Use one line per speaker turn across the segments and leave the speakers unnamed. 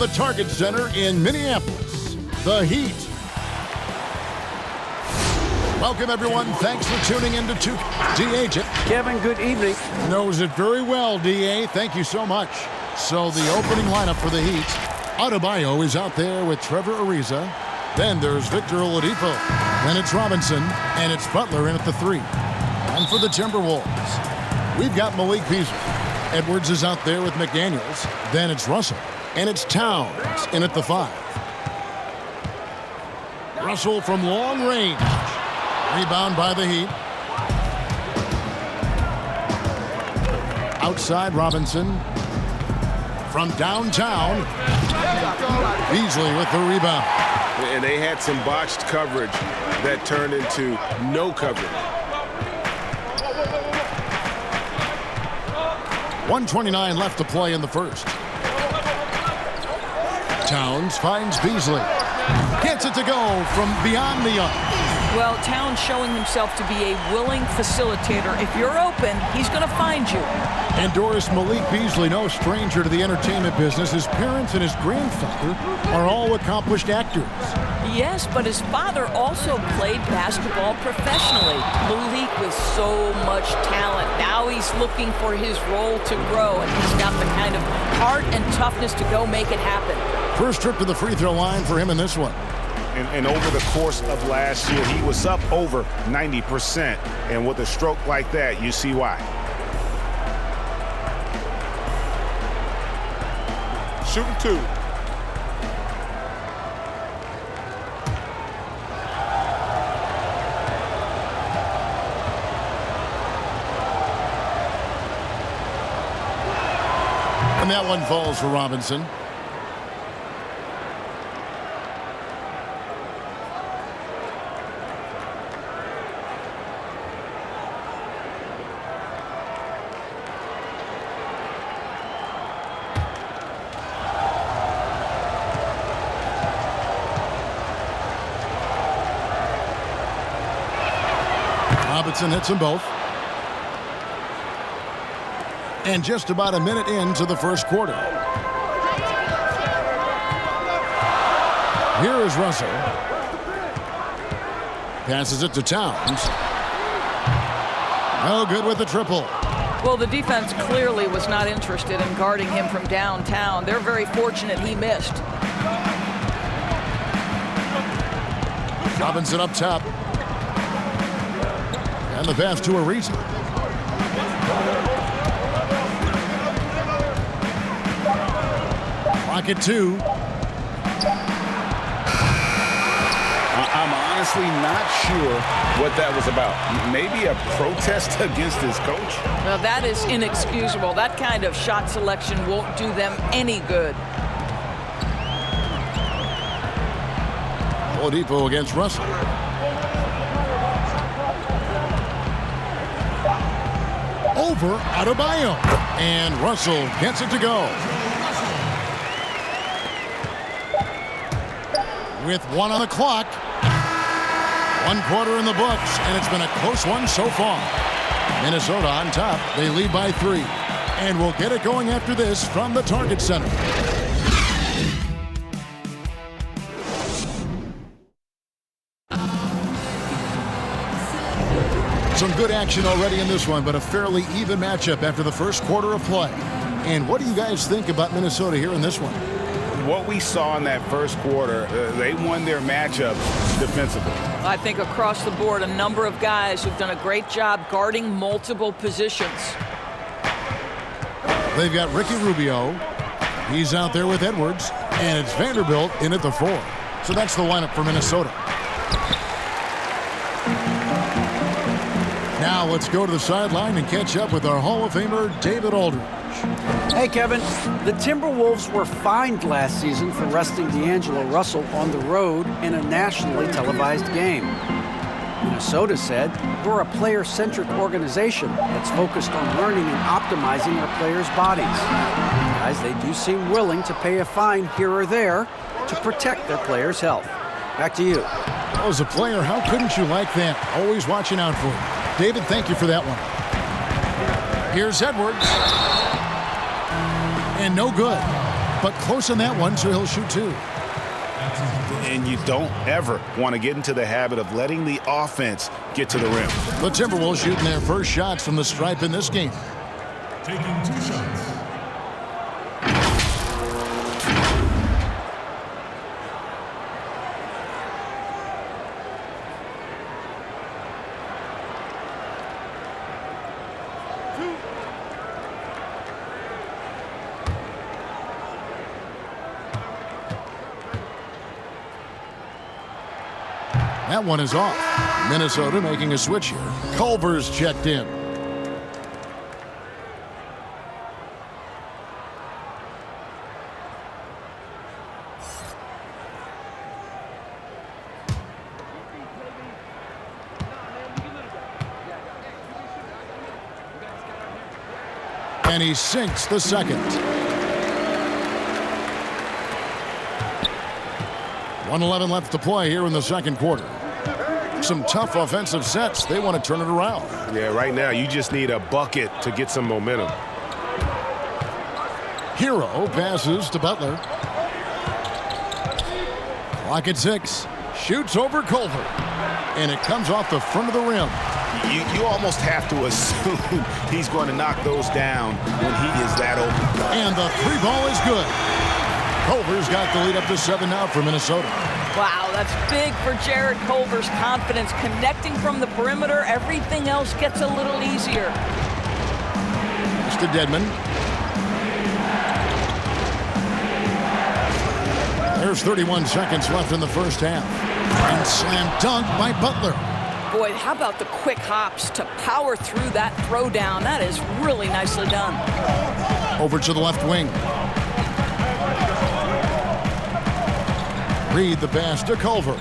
the Target Center in Minneapolis, the Heat. Welcome, everyone. Thanks for tuning in to DA.
Kevin, good evening.
Knows it very well, DA. Thank you so much. So the opening lineup for the Heat. Adebayo is out there with Trevor Ariza. Then there's Victor Oladipo. Then it's Robinson, and it's Butler in at the 3. And for the Timberwolves, we've got Malik Beasley. Edwards is out there with McDaniels. Then it's Russell, and it's Towns in at the 5. Russell from long range. Rebound by the Heat. Outside Robinson. From downtown, Beasley with the rebound.
And they had some botched coverage that turned into no coverage.
1:29 left to play in the first. Towns finds Beasley. Gets it to go from beyond the arc.
Well, Towns showing himself to be a willing facilitator. If you're open, he's going to find you.
And Doris, Malik Beasley, no stranger to the entertainment business. His parents and his grandfather are all accomplished actors.
Yes, but his father also played basketball professionally. Malik with so much talent. Now he's looking for his role to grow, and he's got the kind of heart and toughness to go make it happen.
First trip to the free throw line for him in this one.
And over the course of last year, he was up over 90%. And with a stroke like that, you see why. Shooting 2.
And that one falls for Robinson. Robinson hits them both. And just about a minute into the first quarter. Here is Russell. Passes it to Towns. No good with the triple.
Well, the defense clearly was not interested in guarding him from downtown. They're very fortunate he missed.
Robinson up top. And the pass to Ariza. Clock at 2.
I'm honestly not sure what that was about. Maybe a protest against his coach?
Now, that is inexcusable. That kind of shot selection won't do them any good.
Oladipo against Russell. Over Adebayo. And Russell gets it to go. With 1 on the clock. 1 quarter in the books, and it's been a close one so far. Minnesota on top. They lead by 3. And we'll get it going after this from the Target Center. Some good action already in this one, but a fairly even matchup after the first quarter of play. And what do you guys think about Minnesota here in this one?
What we saw in that first quarter, they won their matchup defensively.
I think across the board, a number of guys who've done a great job guarding multiple positions.
They've got Ricky Rubio. He's out there with Edwards. And it's Vanderbilt in at the 4. So that's the lineup for Minnesota. Now let's go to the sideline and catch up with our Hall of Famer, David Aldridge.
Hey, Kevin. The Timberwolves were fined last season for resting D'Angelo Russell on the road in a nationally televised game. Minnesota said, we're a player-centric organization that's focused on learning and optimizing our players' bodies. Guys, they do seem willing to pay a fine here or there to protect their players' health. Back to you.
Well, as a player, how couldn't you like that? Always watching out for you. David, thank you for that one. Here's Edwards. And no good. but close on that one, so he'll shoot 2.
And you don't ever want to get into the habit of letting the offense get to the rim.
The Timberwolves shooting their first shots from the stripe in this game.
Taking 2 shots.
That one is off. Minnesota making a switch here. Culver's checked in. And he sinks the second. 1:11 left to play here in the second quarter. Some tough offensive sets. They want to turn it around.
Yeah, right now you just need a bucket to get some momentum.
Hero passes to Butler. Clock at 6. Shoots over Culver. And it comes off the front of the rim.
You almost have to assume he's going to knock those down when he is that open.
And the 3 ball is good. Culver's got the lead up to 7 now for Minnesota.
Wow, that's big for Jared Culver's confidence. Connecting from the perimeter, everything else gets a little easier.
Mr. Dedman. There's 31 seconds left in the first half. And slam dunk by Butler.
Boy, how about the quick hops to power through that throwdown? That is really nicely done.
Over to the left wing. Reed the pass to Culver.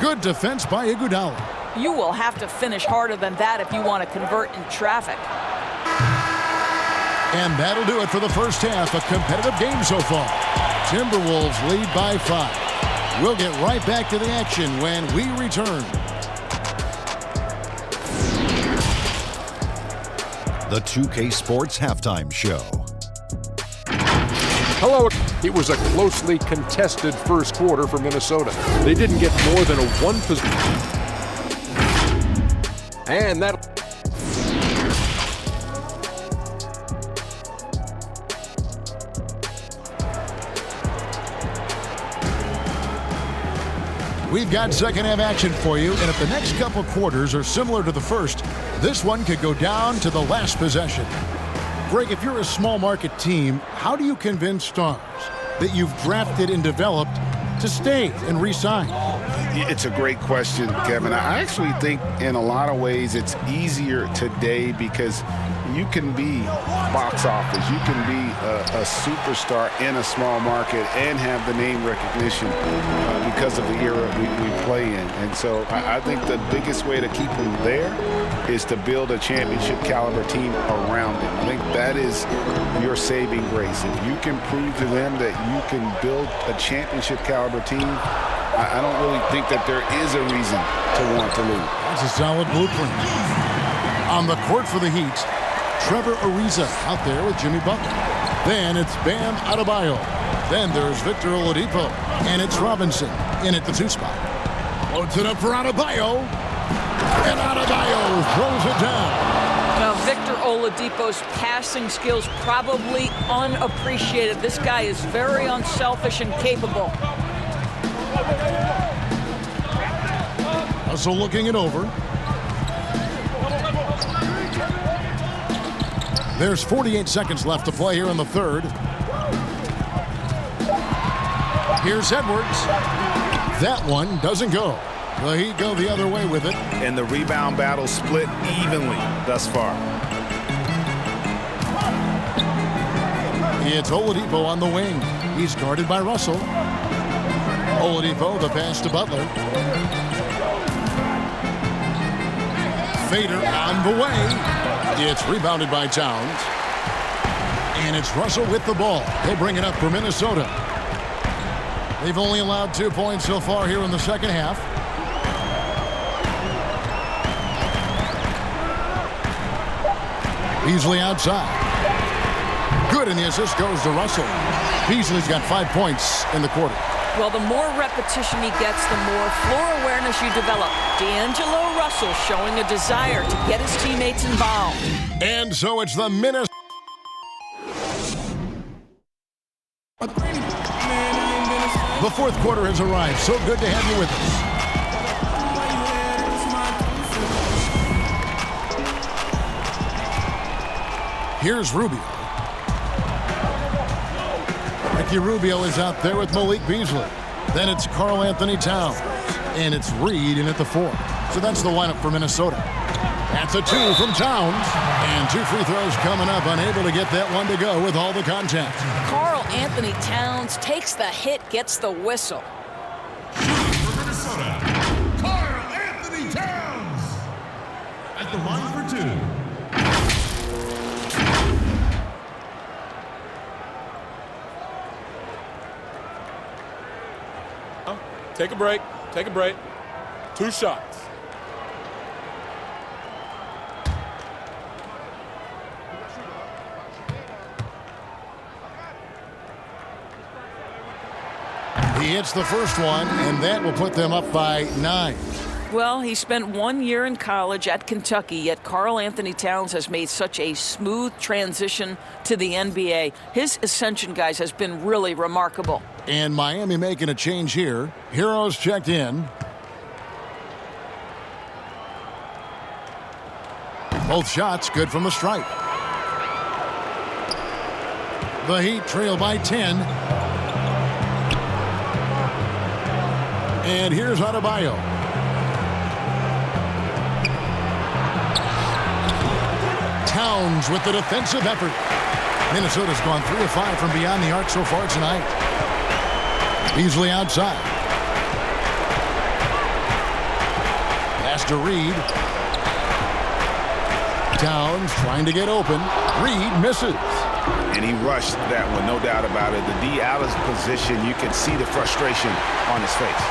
Good defense by Iguodala.
You will have to finish harder than that if you want to convert in traffic.
And that'll do it for the first half. A competitive game so far. Timberwolves lead by 5. We'll get right back to the action when we return.
The 2K Sports Halftime Show.
Hello. It was a closely contested first quarter for Minnesota. They didn't get more than a 1 possession. And that...
We've got second half action for you, and if the next couple quarters are similar to the first, this one could go down to the last possession. Greg, if you're a small market team, how do you convince stars that you've drafted and developed to stay and re-sign?
It's a great question, Kevin. I actually think in a lot of ways it's easier today because you can be box office. You can be a superstar in a small market and have the name recognition because of the era we play in. And so I think the biggest way to keep them there is to build a championship caliber team around them. I think that is your saving grace. If you can prove to them that you can build a championship caliber team, I don't really think that there is a reason to want to lose.
That's a solid blueprint. On the court for the Heat, Trevor Ariza out there with Jimmy Butler. Then it's Bam Adebayo. Then there's Victor Oladipo. And it's Robinson in at the 2 spot. Loads it up for Adebayo. And Adebayo throws it down.
Now, Victor Oladipo's passing skills probably unappreciated. This guy is very unselfish and capable.
Russell looking it over. There's 48 seconds left to play here in the third. Here's Edwards. That one doesn't go. The Heat go the other way with it.
And the rebound battle split evenly thus far.
It's Oladipo on the wing. He's guarded by Russell. Oladipo, the pass to Butler. Fader on the way. It's rebounded by Towns. And it's Russell with the ball. He'll bring it up for Minnesota. They've only allowed 2 points so far here in the second half. Beasley outside. Good, and the assist goes to Russell. Beasley's got 5 points in the quarter.
Well, the more repetition he gets, the more floor awareness you develop. D'Angelo Russell showing a desire to get his teammates involved.
And so it's the Minnesota. The fourth quarter has arrived. So good to have you with us. Here's Rubio. Ricky Rubio is out there with Malik Beasley. Then it's Karl Anthony Towns. And it's Reed in at the 4. So that's the lineup for Minnesota. That's a 2 from Towns. And 2 free throws coming up. Unable to get that one to go with all the contact.
Karl Anthony Towns takes the hit, gets the whistle.
For Minnesota, Karl Anthony Towns. At the line for 2.
Take a break. Take a break. 2 shots.
He hits the first one, and that will put them up by 9.
Well, he spent 1 year in college at Kentucky, yet Karl Anthony Towns has made such a smooth transition to the NBA. His ascension, guys, has been really remarkable.
And Miami making a change here. Heroes checked in. Both shots good from the stripe. The Heat trail by 10. And here's Adebayo. Towns with the defensive effort. Minnesota's gone 3 of 5 from beyond the arc so far tonight. Beasley outside. Pass to Reed. Towns trying to get open. Reed misses.
And he rushed that one, no doubt about it. The D out of position, you can see the frustration on his face.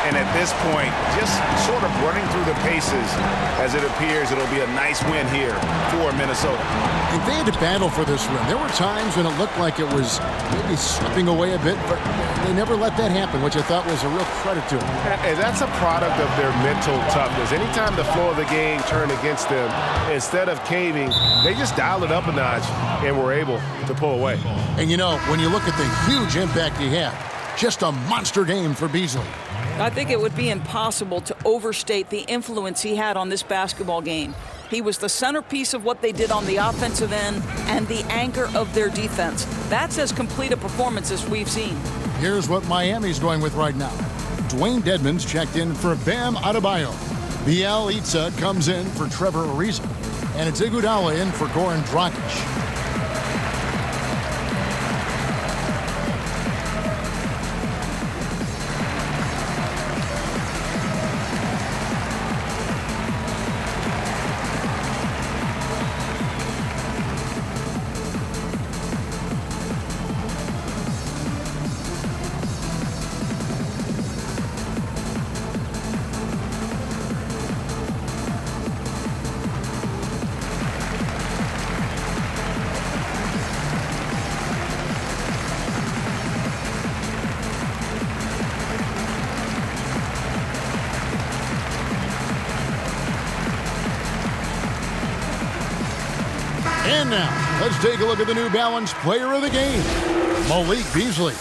And at this point, just sort of running through the paces as it appears it'll be a nice win here for Minnesota.
And they had to battle for this win. There were times when it looked like it was maybe slipping away a bit, but they never let that happen, which I thought was a real credit to them.
And that's a product of their mental toughness. Anytime the flow of the game turned against them, instead of caving, they just dialed it up a notch and were able to pull away.
And you know, when you look at the huge impact he had, just a monster game for Beasley.
I think it would be impossible to overstate the influence he had on this basketball game. He was the centerpiece of what they did on the offensive end and the anchor of their defense. That's as complete a performance as we've seen.
Here's what Miami's going with right now. Dwayne Dedmon's checked in for Bam Adebayo. Bielitsa comes in for Trevor Ariza. And it's Iguodala in for Goran Dragic. And now, let's take a look at the New Balance player of the game, Malik Beasley.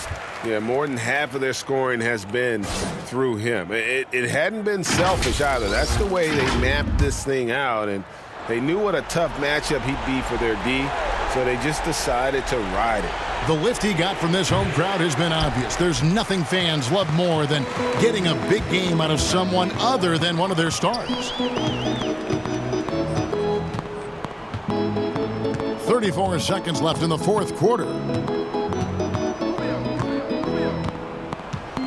Yeah, more than half of their scoring has been through him. It hadn't been selfish either. That's the way they mapped this thing out, and they knew what a tough matchup he'd be for their D, so they just decided to ride it.
The lift he got from this home crowd has been obvious. There's nothing fans love more than getting a big game out of someone other than one of their stars. 34 seconds left in the fourth quarter.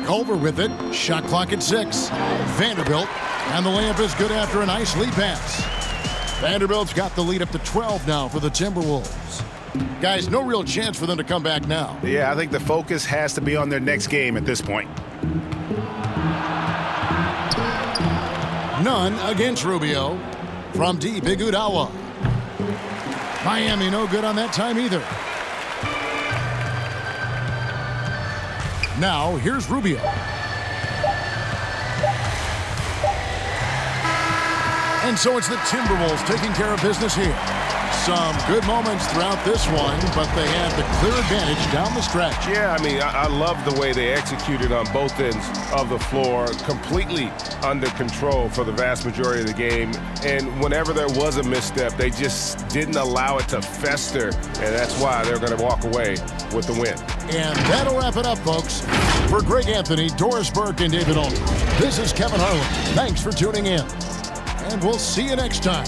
Culver with it. Shot clock at 6. Vanderbilt. And the layup is good after a nice lead pass. Vanderbilt's got the lead up to 12 now for the Timberwolves. Guys, no real chance for them to come back now.
Yeah, I think the focus has to be on their next game at this point.
None against Rubio. From deep, Iguodala. Miami no good on that time either. Now, here's Rubio. And so it's the Timberwolves taking care of business here. Some good moments throughout this one, but they had the clear advantage down the stretch.
Yeah, I mean, I love the way they executed on both ends of the floor, completely under control for the vast majority of the game. And whenever there was a misstep, they just didn't allow it to fester, and that's why they're going to walk away with the win.
And that'll wrap it up, folks. For Greg Anthony, Doris Burke, and David Olney, this is Kevin Harlan. Thanks for tuning in, and we'll see you next time.